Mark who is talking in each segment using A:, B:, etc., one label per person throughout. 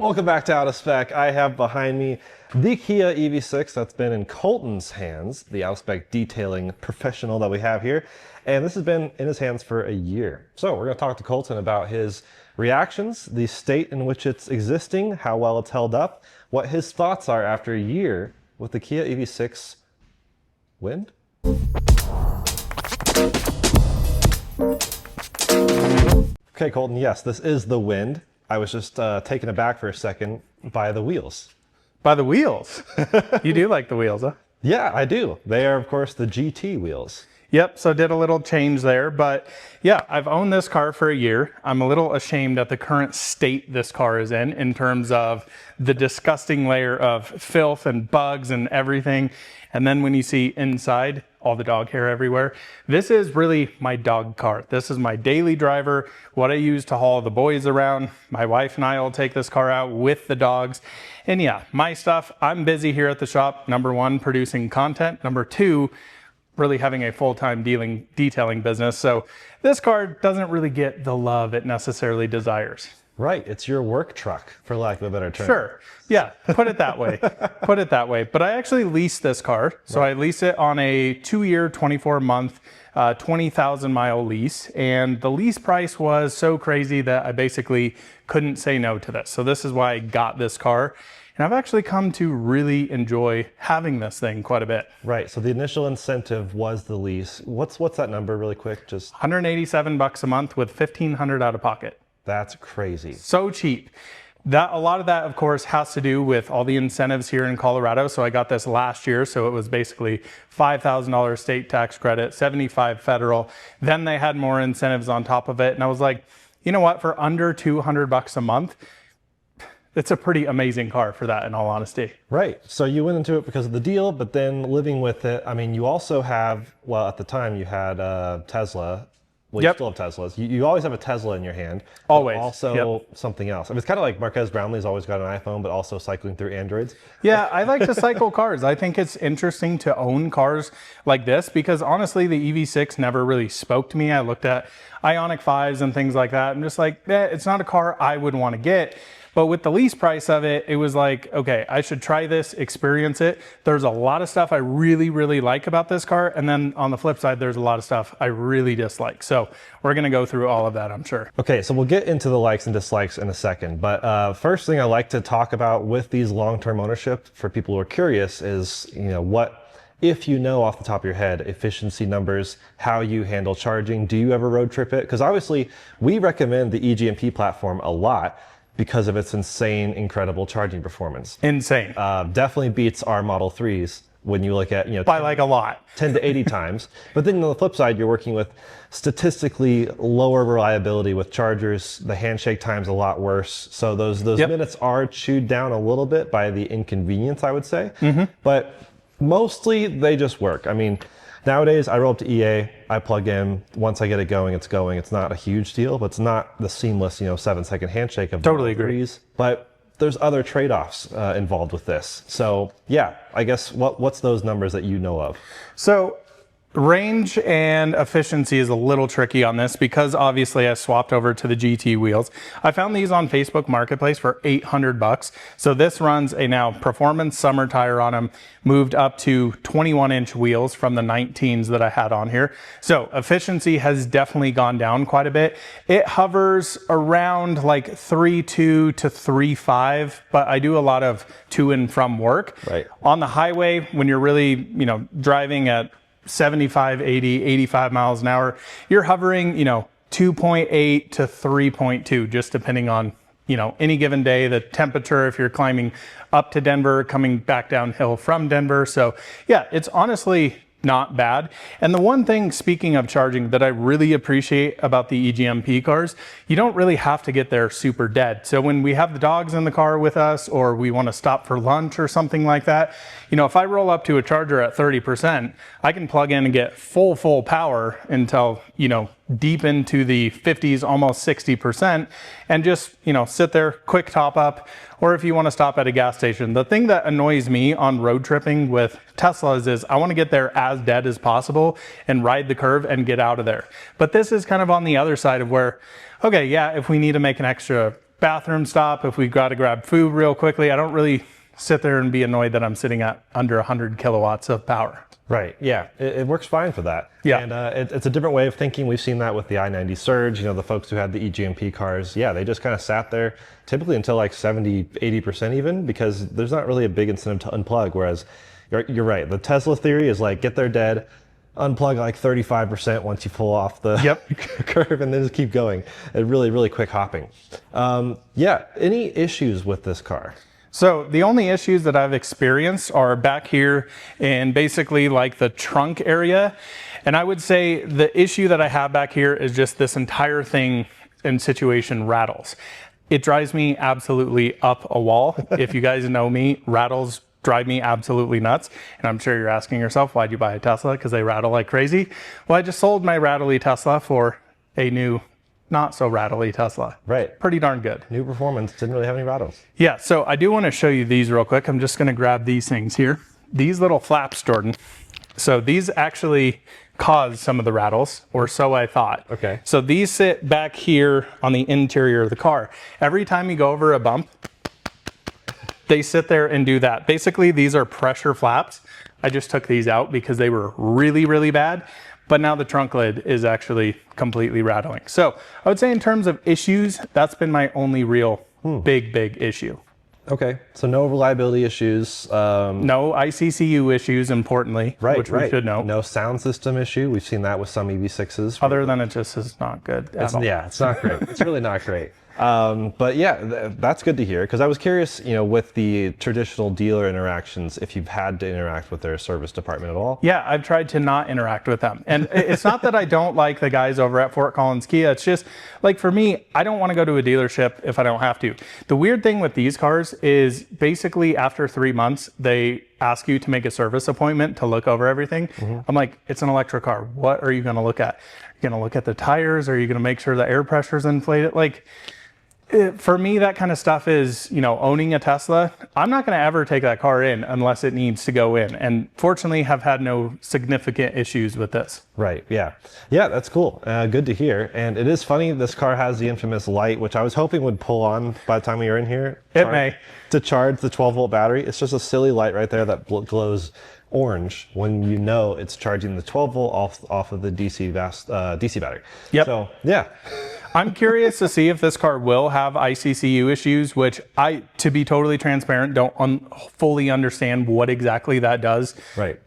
A: Welcome back to Out of Spec. I have behind me the Kia EV6 that's been in Coleton's hands, the Out of Spec detailing professional that we have here. And this has been in his hands for a year. So we're going to talk to Coleton about his reactions, the state in which it's existing, how well it's held up, what his thoughts are after a year with the Kia EV6 Wind. Okay, Coleton, yes, this is the Wind. I was just taken aback for a second by the wheels.
B: By the wheels? You do like the wheels, huh?
A: Yeah, I do. They are, of course, the GT wheels.
B: Yep, so did a little change there, but yeah, I've owned this car for a year. I'm a little ashamed at the current state this car is in terms of the disgusting layer of filth and bugs and everything. And then when you see inside, all the dog hair everywhere. This is really my dog car. This is my daily driver, what I use to haul the boys around. My wife and I will take this car out with the dogs. And yeah, my stuff, I'm busy here at the shop. Number one, producing content. Number two, really having a full-time detailing business. So this car doesn't really get the love it necessarily desires.
A: Right, it's your work truck, for lack of a better term.
B: Sure, yeah, put it that way. Put it that way. But I actually leased this car. So right. I lease it on a 2-year, 24-month, 20,000-mile lease. And the lease price was so crazy that I basically couldn't say no to this. So this is why I got this car. And I've actually come to really enjoy having this thing quite a bit.
A: Right, so the initial incentive was the lease. What's that number really quick? Just
B: $187 a month with $1,500 out of pocket.
A: That's crazy.
B: So cheap. A lot of that, of course, has to do with all the incentives here in Colorado. So I got this last year. So it was basically $5,000 state tax credit, $75 federal. Then they had more incentives on top of it. And I was like, you know what? For under $200 a month, it's a pretty amazing car for that, in all honesty.
A: Right. So you went into it because of the deal, but then living with it, I mean, you also have, well, at the time you had Tesla. Well,
B: yep.
A: You still have Teslas. You always have a Tesla in your hand.
B: Always.
A: Also something else. I mean, it's kind of like Marquez Brownlee's always got an iPhone, but also cycling through Androids.
B: Yeah, I like to cycle cars. I think it's interesting to own cars like this because honestly, the EV6 never really spoke to me. I looked at Ioniq 5s and things like that. I'm just like, it's not a car I would want to get. But with the lease price of it, it was like, okay, I should try this, experience it. There's a lot of stuff I really, really like about this car. And then on the flip side, there's a lot of stuff I really dislike. So we're gonna go through all of that, I'm sure.
A: Okay, so we'll get into the likes and dislikes in a second. But first thing I like to talk about with these long-term ownership for people who are curious is, what, if you know off the top of your head, efficiency numbers, how you handle charging, do you ever road trip it? Because obviously we recommend the eGMP platform a lot because of its insane, incredible charging performance.
B: Insane.
A: Definitely beats our Model 3s when you look at,
B: by like a lot.
A: 10 to 80 times. But then on the flip side, you're working with statistically lower reliability with chargers. The handshake time's a lot worse. So those
B: Yep.
A: minutes are chewed down a little bit by the inconvenience, I would say. Mm-hmm. But mostly they just work. I mean, nowadays I roll up to EA, I plug in, once I get it going, it's going. It's not a huge deal, but it's not the seamless, 7-second handshake of
B: totally agree.
A: But there's other trade-offs involved with this. So yeah, I guess what's those numbers that you know of?
B: So range and efficiency is a little tricky on this because obviously I swapped over to the GT wheels. I found these on Facebook Marketplace for $800. So this runs a now performance summer tire on them, moved up to 21-inch wheels from the 19s that I had on here. So efficiency has definitely gone down quite a bit. It hovers around like 3.2 to 3.5, but I do a lot of to and from work.
A: Right.
B: On the highway, when you're really, driving at 75, 80, 85 miles an hour, you're hovering, 2.8 to 3.2, just depending on, any given day, the temperature, if you're climbing up to Denver, coming back downhill from Denver. So yeah, it's honestly not bad. And the one thing, speaking of charging, that I really appreciate about the eGMP cars, you don't really have to get there super dead. So when we have the dogs in the car with us, or we want to stop for lunch or something like that, if I roll up to a charger at 30%, I can plug in and get full power until, deep into the 50s, almost 60%, and just, sit there, quick top up, or if you want to stop at a gas station. The thing that annoys me on road tripping with Teslas is I want to get there as dead as possible and ride the curve and get out of there. But this is kind of on the other side of where, okay, yeah, if we need to make an extra bathroom stop, if we've got to grab food real quickly, I don't really sit there and be annoyed that I'm sitting at under 100 kilowatts of power.
A: Right. Yeah. It works fine for that.
B: Yeah.
A: And it's a different way of thinking. We've seen that with the i90 Surge. You know, the folks who had the eGMP cars. Yeah, they just kind of sat there, typically until like 70, 80% even, because there's not really a big incentive to unplug. Whereas you're right. The Tesla theory is like get there dead, unplug like 35% once you pull off the curve, and then just keep going. And really quick hopping. Yeah. Any issues with this car?
B: So the only issues that I've experienced are back here and basically like the trunk area. And I would say the issue that I have back here is just this entire thing and situation rattles. It drives me absolutely up a wall. If you guys know me, rattles drive me absolutely nuts. And I'm sure you're asking yourself, why'd you buy a Tesla? Because they rattle like crazy. Well, I just sold my rattly Tesla for a new not so rattly Tesla.
A: Right.
B: Pretty darn good.
A: New performance, didn't really have any rattles.
B: Yeah, so I do want to show you these real quick. I'm just going to grab these things here. These little flaps, Jordan. So these actually cause some of the rattles, or so I thought.
A: Okay.
B: So these sit back here on the interior of the car. Every time you go over a bump, they sit there and do that. Basically, these are pressure flaps. I just took these out because they were really bad. But now the trunk lid is actually completely rattling. So I would say in terms of issues, that's been my only real big issue.
A: Okay, so no reliability issues.
B: No ICCU issues, importantly, which we should know.
A: No sound system issue. We've seen that with some EV6s.
B: Other than it just is not good at all.
A: Yeah, it's not great. It's really not great. But yeah, that's good to hear, because I was curious, you know, with the traditional dealer interactions, if you've had to interact with their service department at all.
B: Yeah, I've tried to not interact with them. And it's not that I don't like the guys over at Fort Collins Kia. It's just like, for me, I don't want to go to a dealership if I don't have to. The weird thing with these cars is basically after 3 months, they ask you to make a service appointment to look over everything. I'm like, it's an electric car. What are you going to look at? You're going to look at the tires? Are you going to make sure the air pressure's inflated? Like, for me, that kind of stuff is, you know, owning a Tesla. I'm not going to ever take that car in unless it needs to go in. And fortunately, have had no significant issues with this.
A: Right. Yeah. Yeah, that's cool. Good to hear. And it is funny, this car has the infamous light, which I was hoping would pull on by the time we were in here.
B: It may.
A: To charge the 12-volt battery. It's just a silly light right there that glows orange when you know it's charging the 12-volt off of the DC battery.
B: Yep.
A: So, yeah.
B: I'm curious to see if this car will have ICCU issues, which I, to be totally transparent, don't fully understand what exactly that does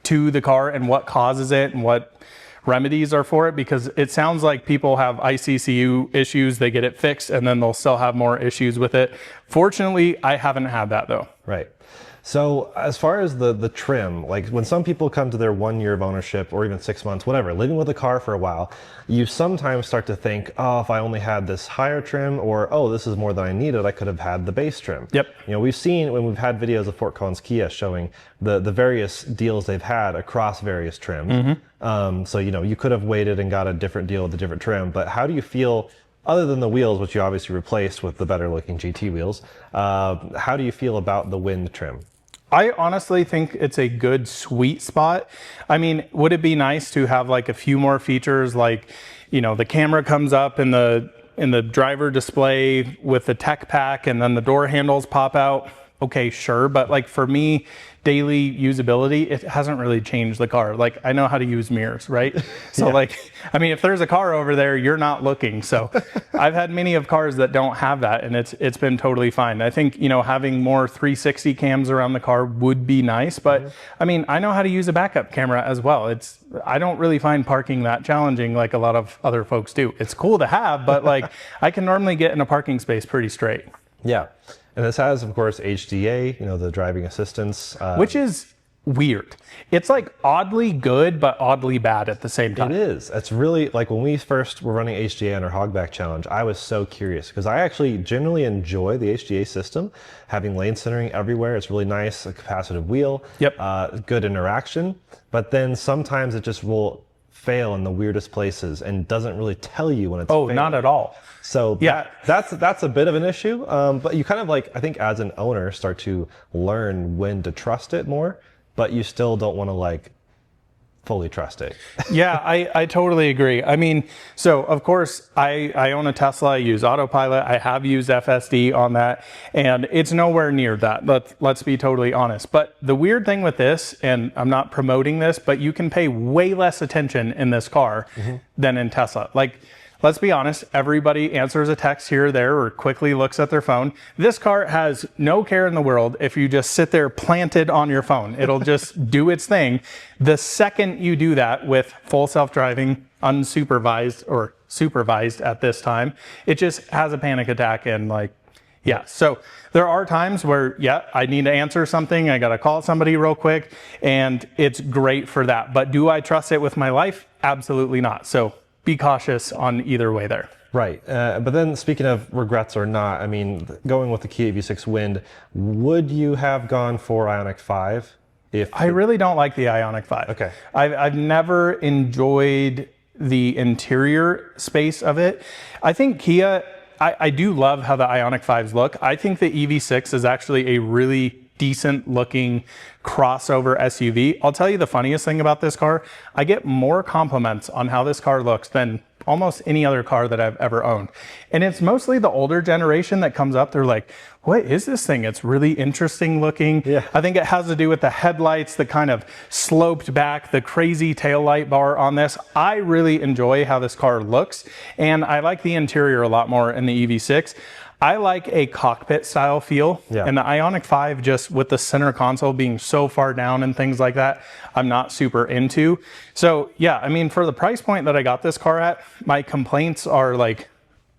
B: to the car and what causes it and what remedies are for it, because it sounds like people have ICCU issues, they get it fixed, and then they'll still have more issues with it. Fortunately, I haven't had that though.
A: Right. So as far as the trim, like when some people come to their 1 year of ownership or even 6 months, whatever, living with a car for a while, you sometimes start to think, oh, if I only had this higher trim, or, oh, this is more than I needed, I could have had the base trim.
B: Yep.
A: You know, we've seen when we've had videos of Fort Collins Kia showing the various deals they've had across various trims. So, you know, you could have waited and got a different deal with a different trim, but how do you feel, other than the wheels, which you obviously replaced with the better looking GT wheels, how do you feel about the wind trim?
B: I honestly think it's a good sweet spot. I mean, would it be nice to have like a few more features, like, you know, the camera comes up in the driver display with the tech pack and then the door handles pop out? Okay, sure. But like for me, daily usability, it hasn't really changed the car. Like I know how to use mirrors, right? So like, I mean, if there's a car over there, you're not looking. So I've had many of cars that don't have that, and it's been totally fine. I think, you know, having more 360 cams around the car would be nice, but I mean, I know how to use a backup camera as well. I don't really find parking that challenging like a lot of other folks do. It's cool to have, but like I can normally get in a parking space pretty straight.
A: Yeah. And this has, of course, HDA, you know, the driving assistance.
B: Which is weird. It's like oddly good, but oddly bad at the same time.
A: It is. It's really, like when we first were running HDA on our Hogback Challenge, I was so curious because I actually generally enjoy the HDA system, having lane centering everywhere. It's really nice, a capacitive wheel, good interaction, but then sometimes it just will fail in the weirdest places and doesn't really tell you when it's failing.
B: Not at all.
A: So yeah, that's a bit of an issue, but you kind of like, I think as an owner, start to learn when to trust it more, but you still don't want to like fully trust it.
B: Yeah, I totally agree. I mean, so of course I own a Tesla. I use autopilot. I have used FSD on that, and it's nowhere near that. Let's be totally honest. But the weird thing with this, and I'm not promoting this, but you can pay way less attention in this car than in Tesla. Like, let's be honest, everybody answers a text here or there or quickly looks at their phone. This car has no care in the world if you just sit there planted on your phone. It'll just do its thing. The second you do that with full self-driving, unsupervised or supervised at this time, it just has a panic attack and like, yeah. So there are times where, yeah, I need to answer something. I got to call somebody real quick, and it's great for that. But do I trust it with my life? Absolutely not. So be cautious on either way there.
A: Right. But then speaking of regrets or not, I mean, going with the Kia EV6 Wind, would you have gone for Ioniq 5?
B: I really don't like the Ioniq 5.
A: Okay.
B: I've never enjoyed the interior space of it. I think Kia, I do love how the Ioniq 5s look. I think the EV6 is actually a really decent looking crossover SUV. I'll tell you the funniest thing about this car. I get more compliments on how this car looks than almost any other car that I've ever owned. And it's mostly the older generation that comes up. They're like, what is this thing? It's really interesting looking.
A: Yeah.
B: I think it has to do with the headlights, the kind of sloped back, the crazy tail light bar on this. I really enjoy how this car looks, and I like the interior a lot more in the EV6. I like a cockpit style feel, and the Ioniq 5, just with the center console being so far down and things like that, I'm not super into. So yeah, I mean, for the price point that I got this car at, my complaints are like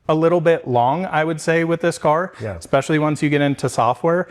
B: a little bit long, I would say, with this car, especially once you get into software,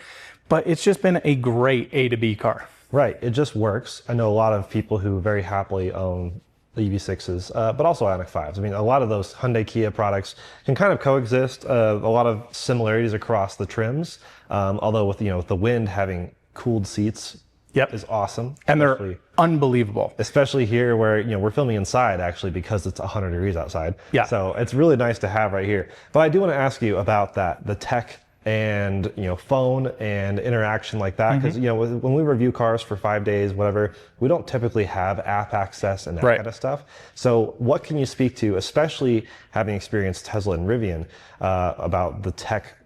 B: but it's just been a great A to B car.
A: Right, it just works. I know a lot of people who very happily own the EV6s, but also Ioniq 5s. I mean, a lot of those Hyundai Kia products can kind of coexist. A lot of similarities across the trims, although with with the Wind having cooled seats is awesome.
B: And they're unbelievable.
A: Especially here where we're filming inside actually because it's 100 degrees outside.
B: Yeah.
A: So it's really nice to have right here. But I do want to ask you about that, the tech and phone and interaction like that, because when we review cars for 5 days, whatever, we don't typically have app access and that kind of stuff. So what can you speak to, especially having experienced Tesla and Rivian, about the tech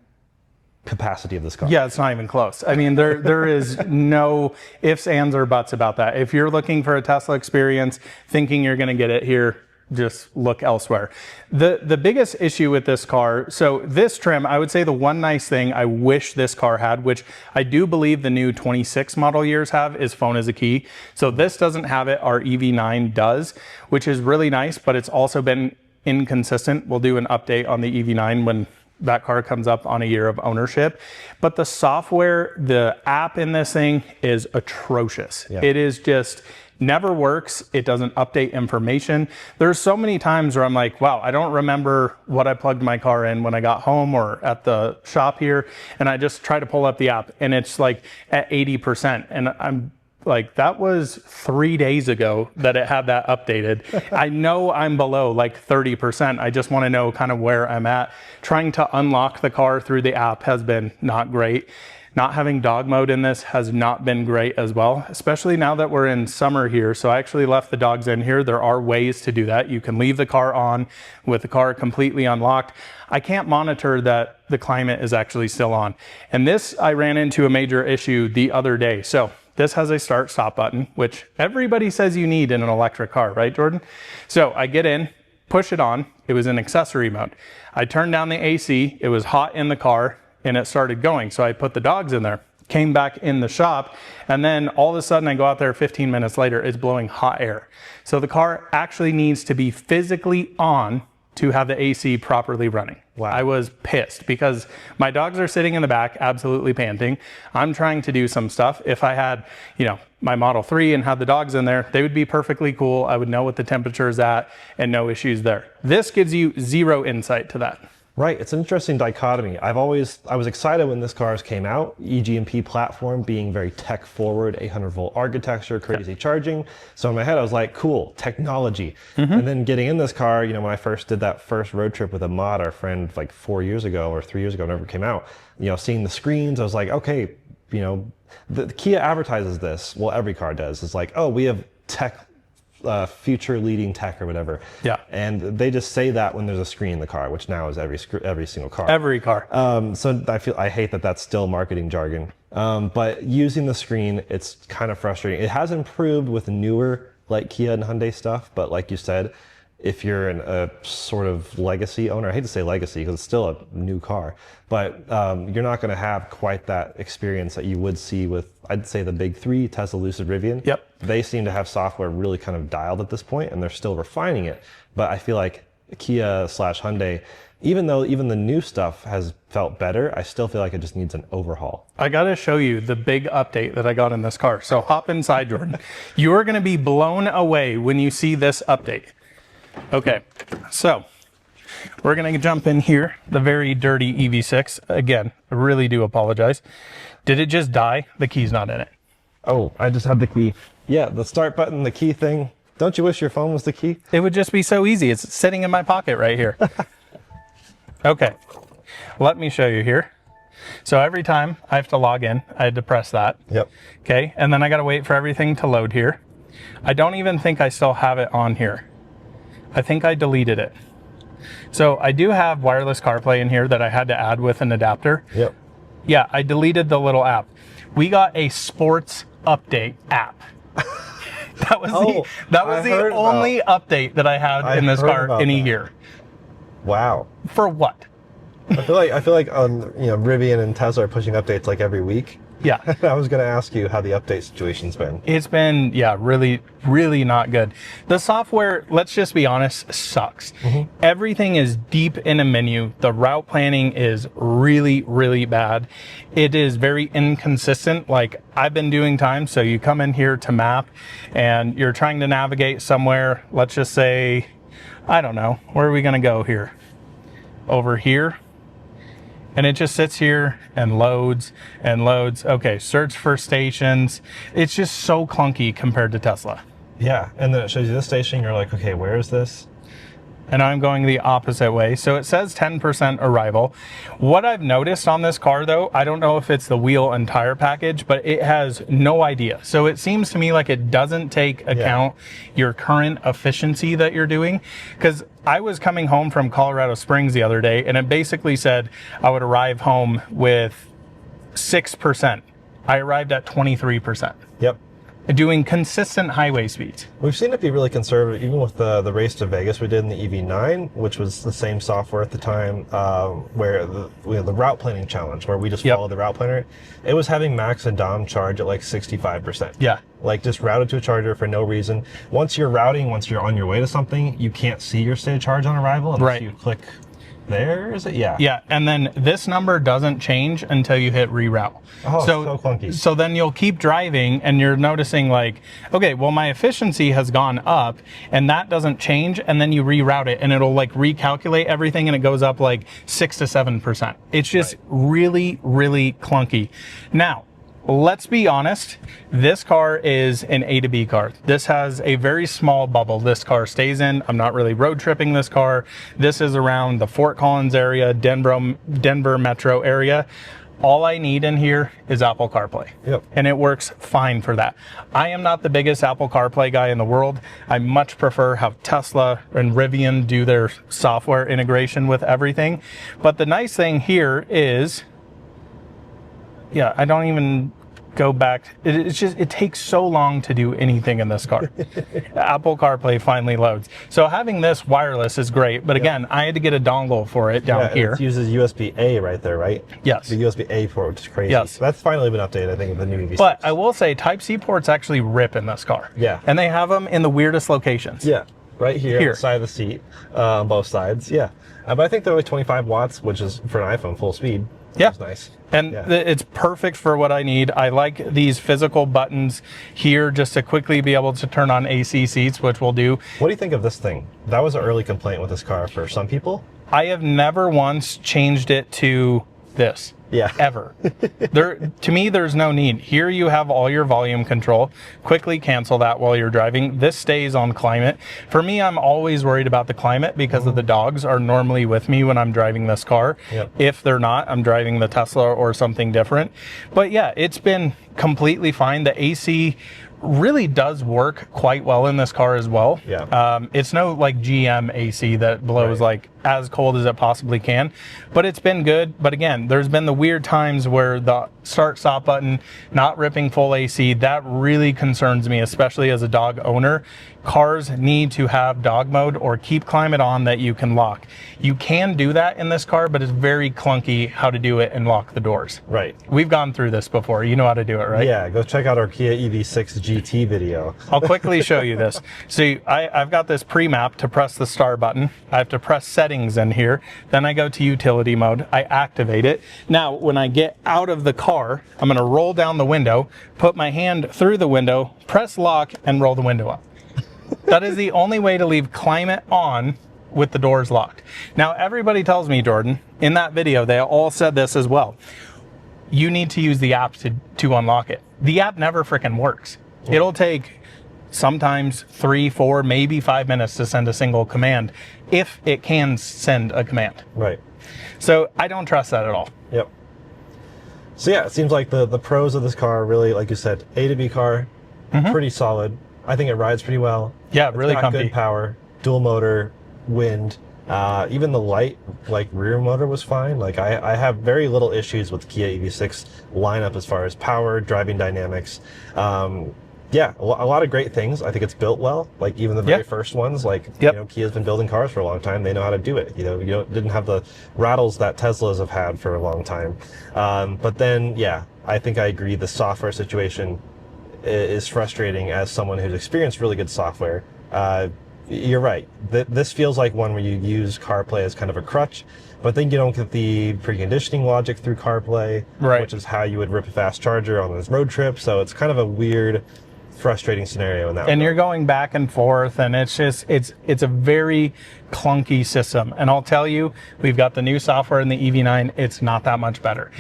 A: capacity of this car?
B: Yeah, it's not even close. I mean, there is no ifs, ands, or buts about that. If you're looking for a Tesla experience, thinking you're going to get it here, just look elsewhere. The biggest issue with this car, so this trim, I would say the one nice thing I wish this car had, which I do believe the new 26 model years have, is phone as a key. So this doesn't have it, our EV9 does, which is really nice, but it's also been inconsistent. We'll do an update on the EV9 when that car comes up on a year of ownership. But the software, the app in this thing is atrocious. It is just never works. It doesn't update information. There's so many times where I'm like, wow, I don't remember what I plugged my car in when I got home or at the shop here. And I just try to pull up the app and it's like at 80%. And I'm like, that was 3 days ago that it had that updated. I know I'm below like 30%. I just want to know kind of where I'm at. Trying to unlock the car through the app has been not great. Not having dog mode in this has not been great as well, especially now that we're in summer here. So I actually left the dogs in here. There are ways to do that. You can leave the car on with the car completely unlocked. I can't monitor that the climate is actually still on. And this, I ran into a major issue the other day. So this has a start stop button, which everybody says you need in an electric car, right, Jordan? So I get in, push it on. It was in accessory mode. I turned down the AC. It was hot in the car and it started going. So I put the dogs in there, came back in the shop, and then all of a sudden I go out there 15 minutes later, it's blowing hot air. So the car actually needs to be physically on to have the AC properly running. Wow. I was pissed because my dogs are sitting in the back, absolutely panting. I'm trying to do some stuff. If I had, my Model 3 and had the dogs in there, they would be perfectly cool. I would know what the temperature is at and no issues there. This gives you zero insight to that.
A: Right, it's an interesting dichotomy. I was excited when this cars came out, eGMP platform being very tech forward, 800 volt architecture, crazy charging. So in my head I was like, cool, technology. And then getting in this car, when I first did that first road trip with a mod, our friend, like 4 years ago or 3 years ago, whenever it came out, seeing the screens, I was like, okay, the Kia advertises this. Well, every car does. It's like, oh, we have tech future leading tech or whatever.
B: Yeah.
A: And they just say that when there's a screen in the car, which now is every single car.
B: Every car.
A: So I hate that that's still marketing jargon. But using the screen, it's kind of frustrating. It has improved with newer like Kia and Hyundai stuff, but like you said, if you're a sort of legacy owner, I hate to say legacy because it's still a new car, but you're not going to have quite that experience that you would see with, I'd say, the big three, Tesla, Lucid, Rivian.
B: Yep.
A: They seem to have software really kind of dialed at this point, and they're still refining it. But I feel like Kia/Hyundai, even though even the new stuff has felt better, I still feel like it just needs an overhaul.
B: I got to show you the big update that I got in this car. So hop inside, Jordan. You're going to be blown away when you see this update. Okay, so we're going to jump in here, the very dirty EV6. Again, I really do apologize. Did it just die? The key's not in it.
A: Oh, I just had the key. Yeah, the start button, the key thing. Don't you wish your phone was the key?
B: It would just be so easy. It's sitting in my pocket right here. Okay, let me show you here. So every time I have to log in, I had to press that.
A: Yep.
B: Okay, and then I got to wait for everything to load here. I don't even think I still have it on here. I think I deleted it. So I do have wireless CarPlay in here that I had to add with an adapter.
A: Yep.
B: Yeah, I deleted the little app. We got a sports update app. That was the only update that I had in this car in a year.
A: Wow.
B: For what?
A: I feel like Rivian and Tesla are pushing updates like every week.
B: Yeah.
A: I was going to ask you how the update situation's been.
B: It's been, yeah, really, really not good. The software, let's just be honest, sucks. Mm-hmm. Everything is deep in a menu. The route planning is really, really bad. It is very inconsistent. Like I've been doing times, so you come in here to map and you're trying to navigate somewhere. Let's just say, I don't know, where are we going to go here? Over here. And it just sits here and loads and loads. Okay, search for stations. It's just so clunky compared to Tesla.
A: Yeah, and then it shows you this station. You're like, okay, where is this?
B: And I'm going the opposite way. So it says 10% arrival. What I've noticed on this car though, I don't know if it's the wheel and tire package, but it has no idea. So it seems to me like it doesn't take account your current efficiency that you're doing. Because I was coming home from Colorado Springs the other day and it basically said I would arrive home with 6%. I arrived at 23%.
A: Yep.
B: Doing consistent highway speeds.
A: We've seen it be really conservative, even with the race to Vegas we did in the EV9, which was the same software at the time, where we had the route planning challenge, where we just followed the route planner. It was having Max and Dom charge at like 65%.
B: Yeah.
A: Like just routed to a charger for no reason. Once you're on your way to something, you can't see your state of charge on arrival unless you click there, is it? Yeah.
B: Yeah, and then this number doesn't change until you hit reroute.
A: Oh, so clunky.
B: So then you'll keep driving and you're noticing like, okay, well my efficiency has gone up and that doesn't change, and then you reroute it and it'll like recalculate everything and it goes up like 6 to 7%. It's just really, really clunky. Now, let's be honest, this car is an A to B car. This has a very small bubble this car stays in. I'm not really road tripping this car. This is around the Fort Collins area, Denver metro area. All I need in here is Apple CarPlay.
A: Yep.
B: And it works fine for that. I am not the biggest Apple CarPlay guy in the world. I much prefer how Tesla and Rivian do their software integration with everything. But the nice thing here is, yeah, I don't even go back. It takes so long to do anything in this car. Apple CarPlay finally loads. So having this wireless is great, but again, I had to get a dongle for it down here.
A: It uses USB-A right there, right?
B: Yes.
A: The USB-A port, which is crazy.
B: Yes.
A: So that's finally been updated, I think, with the new EV6.
B: But I will say Type-C ports actually rip in this car.
A: Yeah.
B: And they have them in the weirdest locations.
A: Yeah. Right here, on the side of the seat, on both sides. Yeah. But I think they're like 25 watts, which is for an iPhone full speed.
B: Yeah.
A: That's nice.
B: And it's perfect for what I need. I like these physical buttons here just to quickly be able to turn on AC seats, which we'll do.
A: What do you think of this thing? That was an early complaint with this car for some people.
B: I have never once changed it to this.
A: Yeah.
B: Ever. To me, there's no need. Here you have all your volume control. Quickly cancel that while you're driving. This stays on climate. For me, I'm always worried about the climate because of the dogs are normally with me when I'm driving this car.
A: Yep.
B: If they're not, I'm driving the Tesla or something different. But yeah, it's been completely fine. The AC really does work quite well in this car as well.
A: Yeah.
B: It's no like GM AC that blows like as cold as it possibly can, but it's been good. But again, there's been the weird times where the start stop button not ripping full AC. That really concerns me, especially as a dog owner. Cars need to have dog mode or keep climate on that you can lock. You can do that in this car, but it's very clunky how to do it and lock the doors.
A: Right.
B: We've gone through this before. You know how to do it, right?
A: Yeah, go check out our Kia EV6 GT video.
B: I'll quickly show you this. See, I've got this pre-map to press the start button. I have to press settings in here. Then I go to utility mode. I activate it. Now, when I get out of the car, I'm going to roll down the window, put my hand through the window, press lock, and roll the window up. That is the only way to leave climate on with the doors locked. Now, everybody tells me, Jordan, in that video, they all said this as well. You need to use the app to unlock it. The app never freaking works. It'll take sometimes 3, 4, maybe 5 minutes to send a single command, if it can send a command.
A: Right.
B: So I don't trust that at all.
A: Yep. So yeah, it seems like the pros of this car really, like you said, A to B car, pretty solid. I think it rides pretty well.
B: Yeah, really
A: got
B: comfy.
A: Good power, dual motor, wind. Even the light, like rear motor was fine. Like I have very little issues with Kia EV6 lineup as far as power, driving dynamics. Yeah, a lot of great things. I think it's built well. Like even the very first ones, like you know, Kia's been building cars for a long time. They know how to do it. You know, didn't have the rattles that Teslas have had for a long time. But then, yeah, I think I agree. The software situation is frustrating as someone who's experienced really good software. You're right. This feels like one where you use CarPlay as kind of a crutch, but then you don't get the preconditioning logic through CarPlay, which is how you would rip a fast charger on this road trip. So it's kind of a weird, frustrating scenario in that.
B: And you're going back and forth, and it's just it's a very clunky system. And I'll tell you, we've got the new software in the EV9. It's not that much better.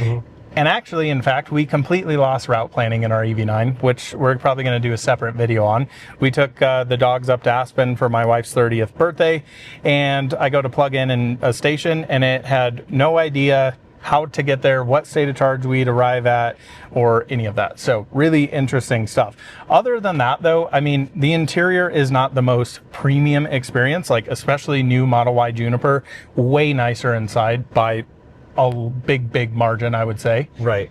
B: And actually, in fact, we completely lost route planning in our EV9, which we're probably going to do a separate video on. We took the dogs up to Aspen for my wife's 30th birthday, and I go to plug in a station, and it had no idea how to get there, what state of charge we'd arrive at, or any of that. So really interesting stuff. Other than that, though, I mean, the interior is not the most premium experience, like especially new Model Y Juniper, way nicer inside by a big margin, I would say.
A: Right.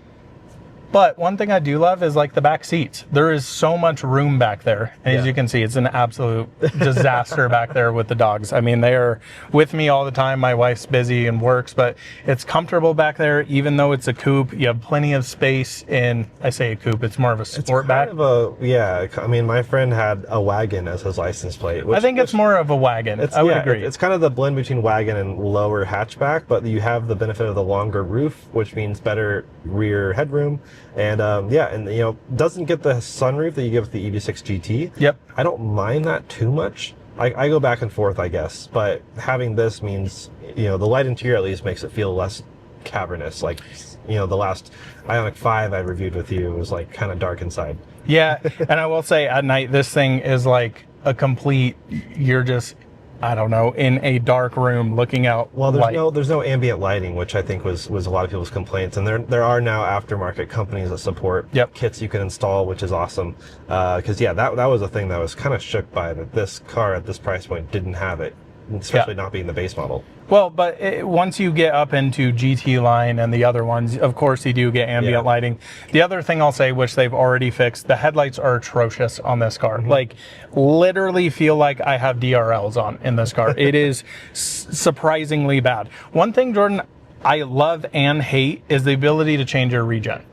B: But one thing I do love is like the back seats. There is so much room back there. And as you can see, it's an absolute disaster back there with the dogs. I mean, they are with me all the time. My wife's busy and works, but it's comfortable back there. Even though it's a coupe, you have plenty of space in, I say a coupe, it's more of a sportback.
A: Yeah, I mean, my friend had a wagon as his license plate.
B: I think it's more of a wagon. I would agree.
A: It's kind of the blend between wagon and lower hatchback, but you have the benefit of the longer roof, which means better rear headroom. And and you know, doesn't get the sunroof that you get with the EV6 GT.
B: Yep.
A: I don't mind that too much. I go back and forth, I guess, but having this means, you know, the light interior at least makes it feel less cavernous. Like, you know, the last Ioniq 5 I reviewed with you was like kind of dark inside.
B: Yeah, and I will say at night this thing is like a complete, you're just, I don't know, in a dark room looking out.
A: Well, there's no ambient lighting, which I think was a lot of people's complaints, and there are now aftermarket companies that support kits you can install, which is awesome. Because that was a thing that I was kind of shook by, that this car at this price point didn't have it, especially not being the base model. Well, but once you get up into GT line and the other ones, of course you do get ambient lighting. The other thing I'll say, which they've already fixed, the headlights are atrocious on this car. Like, literally feel like I have DRLs on in this car. It is surprisingly bad. One thing, Jordan, I love and hate is the ability to change your regen.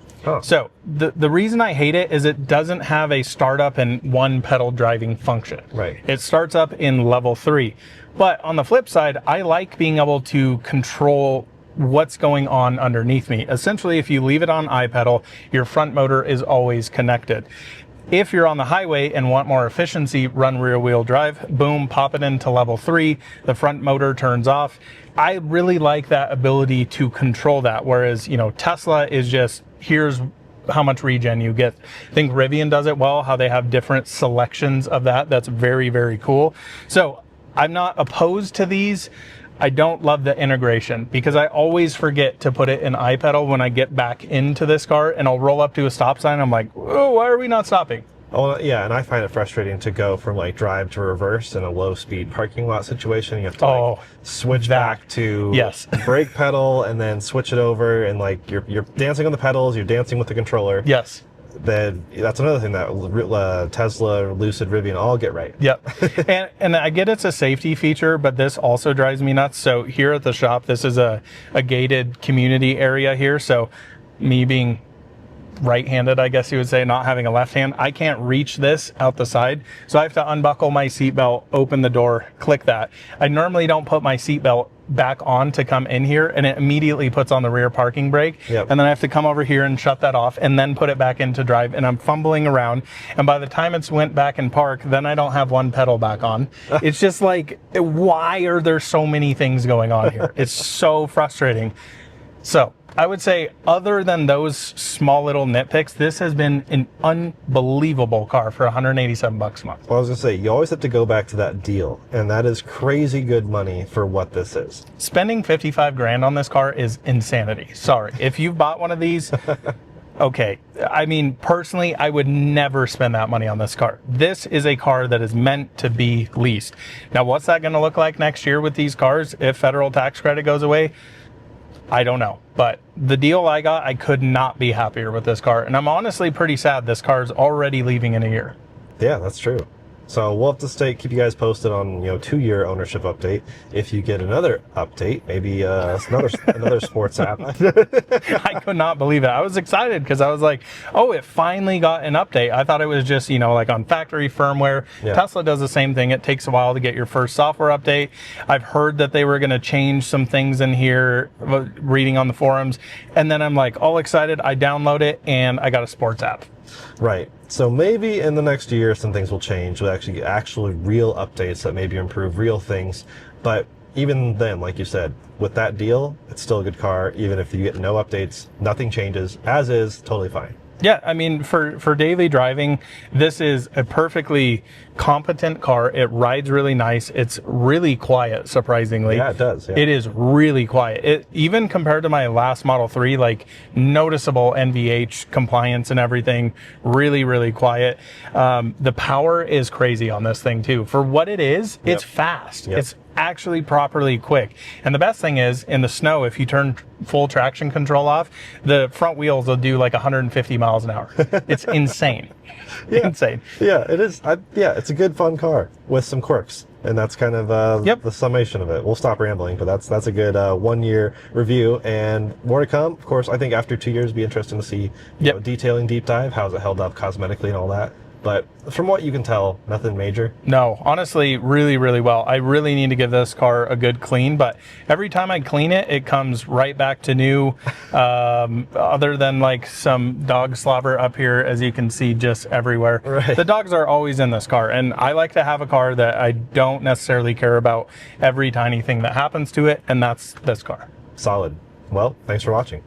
A: So the reason I hate it is it doesn't have a startup and one pedal driving function. Right. It starts up in level 3. But on the flip side, I like being able to control what's going on underneath me. Essentially, if you leave it on iPedal, your front motor is always connected. If you're on the highway and want more efficiency, run rear wheel drive, boom, pop it into level 3, the front motor turns off. I really like that ability to control that, whereas, you know, Tesla is just, here's how much regen you get. I think Rivian does it well, how they have different selections of that. That's very, very cool. So I'm not opposed to these. I don't love the integration because I always forget to put it in iPedal when I get back into this car, and I'll roll up to a stop sign. I'm like, oh, why are we not stopping? Oh yeah, and I find it frustrating to go from like drive to reverse in a low speed parking lot situation. You have to like switch back to brake pedal and then switch it over, and like you're dancing on the pedals, you're dancing with the controller.
B: Yes.
A: Then that's another thing that Tesla, Lucid, Rivian all get right.
B: Yep. and I get it's a safety feature, but this also drives me nuts. So here at the shop, this is a gated community area here. So me being right-handed, I guess you would say, not having a left hand, I can't reach this out the side. So I have to unbuckle my seatbelt, open the door, click that. I normally don't put my seatbelt back on to come in here, and it immediately puts on the rear parking brake.
A: Yep.
B: And then I have to come over here and shut that off and then put it back into drive, and I'm fumbling around, and by the time it's went back in park, then I don't have one pedal back on. It's just like, why are there so many things going on here? It's so frustrating. So I would say, other than those small little nitpicks, this has been an unbelievable car for $187 a month.
A: Well, I was gonna say, you always have to go back to that deal, and that is crazy good money for what this is.
B: Spending 55 grand on this car is insanity. Sorry, if you've bought one of these, okay. I mean, personally, I would never spend that money on this car. This is a car that is meant to be leased. Now, what's that gonna look like next year with these cars if federal tax credit goes away? I don't know, but the deal I got, I could not be happier with this car. And I'm honestly pretty sad this car is already leaving in a year.
A: Yeah, that's true. So we'll have to keep you guys posted on, 2-year ownership update. If you get another update, maybe another sports app.
B: I could not believe it. I was excited because I was like, oh, it finally got an update. I thought it was just, like on factory firmware. Yeah. Tesla does the same thing. It takes a while to get your first software update. I've heard that they were going to change some things in here, reading on the forums. And then I'm like all excited. I download it and I got a sports app.
A: Right. So maybe in the next year some things will change. We'll actually get real updates that maybe improve real things. But even then, like you said, with that deal, it's still a good car. Even if you get no updates, nothing changes. As is, totally fine.
B: Yeah, I mean, for daily driving, this is a perfectly competent car. It rides really nice. It's really quiet, surprisingly.
A: Yeah, it does. Yeah.
B: It is really quiet. Even compared to my last Model 3, like noticeable NVH compliance and everything, really, really quiet. The power is crazy on this thing too. For what it is, it's fast.
A: Yep.
B: It's actually properly quick. And the best thing is, in the snow, if you turn full traction control off, the front wheels will do like 150 miles an hour. It's insane.
A: Yeah.
B: Insane.
A: Yeah, it is. It's a good, fun car with some quirks. And that's kind of the summation of it. We'll stop rambling, but that's a good 1-year review, and more to come. Of course, I think after 2 years, it'll be interesting to see detailing deep dive, how's it held up cosmetically and all that. But from what you can tell, nothing major.
B: No, honestly, really, really well. I really need to give this car a good clean, but every time I clean it, it comes right back to new, other than like some dog slobber up here, as you can see, just everywhere.
A: Right.
B: The dogs are always in this car, and I like to have a car that I don't necessarily care about every tiny thing that happens to it, and that's this car.
A: Solid. Well, thanks for watching.